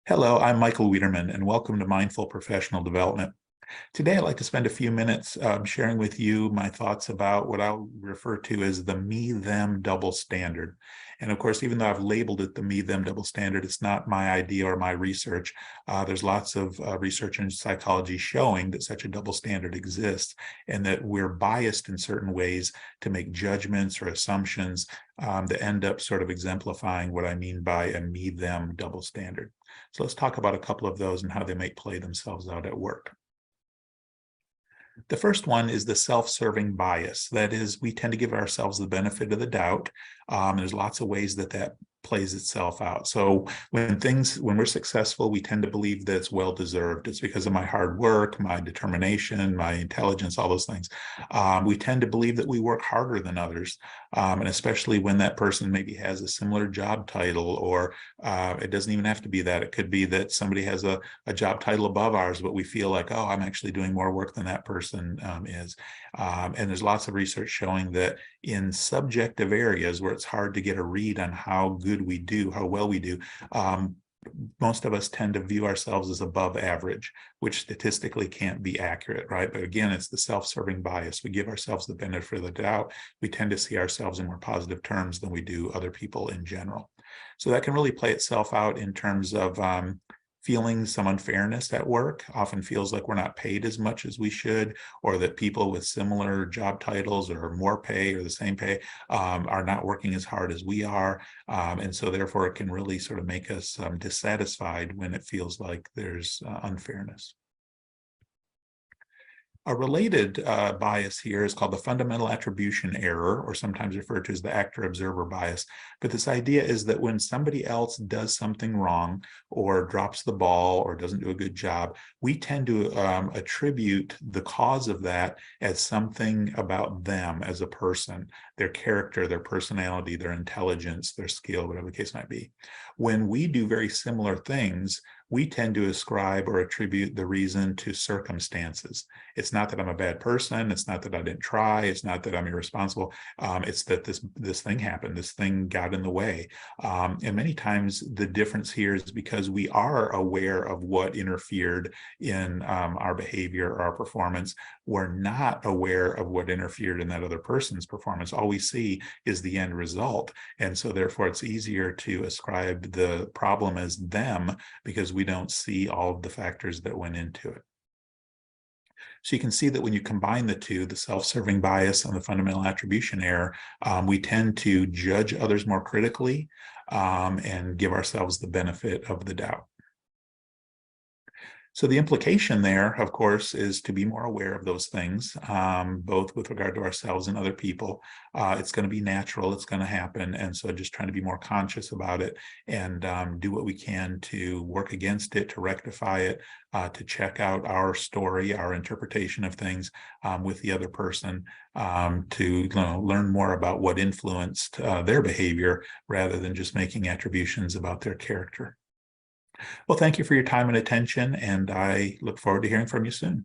Hello, I'm Michael Wiederman, and welcome to Mindful Professional Development. Today, I'd like to spend a few minutes sharing with you my thoughts about what I'll refer to as the me-them double standard. And of course, even though I've labeled it the me-them double standard, it's not my idea or my research. There's lots of research in psychology showing that such a double standard exists and that we're biased in certain ways to make judgments or assumptions that end up sort of exemplifying what I mean by a me-them double standard. So let's talk about a couple of those and how they might play themselves out at work. The first one is the self-serving bias. That is, we tend to give ourselves the benefit of the doubt. There's lots of ways that that plays itself out. So when we're successful, we tend to believe that it's well-deserved. It's because of my hard work, my determination, my intelligence, all those things. We tend to believe that we work harder than others. And especially when that person maybe has a similar job title, or it doesn't even have to be that. It could be that somebody has a job title above ours, but we feel like, oh, I'm actually doing more work than that person is. And there's lots of research showing that in subjective areas where it's hard to get a read on how good we do, how well we do, most of us tend to view ourselves as above average, which statistically can't be accurate, right? But again, it's the self-serving bias. We give ourselves the benefit of the doubt. We tend to see ourselves in more positive terms than we do other people in general. So that can really play itself out in terms of feeling some unfairness at work. Often feels like we're not paid as much as we should, or that people with similar job titles or more pay or the same pay are not working as hard as we are. And so therefore it can really sort of make us dissatisfied when it feels like there's unfairness. A related bias here is called the fundamental attribution error, or sometimes referred to as the actor-observer bias. But this idea is that when somebody else does something wrong or drops the ball or doesn't do a good job, we tend to attribute the cause of that as something about them as a person, their character, their personality, their intelligence, their skill, whatever the case might be. When we do very similar things, we tend to ascribe or attribute the reason to circumstances. It's not that I'm a bad person. It's not that I didn't try. It's not that I'm irresponsible. It's that this thing happened. This thing got in the way. And many times the difference here is because we are aware of what interfered in our behavior or our performance. We're not aware of what interfered in that other person's performance. All we see is the end result. And so therefore it's easier to ascribe the problem as them because we don't see all of the factors that went into it. So you can see that when you combine the two, the self-serving bias and the fundamental attribution error, we tend to judge others more critically and give ourselves the benefit of the doubt. So the implication there, of course, is to be more aware of those things, both with regard to ourselves and other people. It's going to be natural. It's going to happen. And so just trying to be more conscious about it and do what we can to work against it, to rectify it, to check out our story, our interpretation of things with the other person, to learn more about what influenced their behavior rather than just making attributions about their character. Well, thank you for your time and attention, and I look forward to hearing from you soon.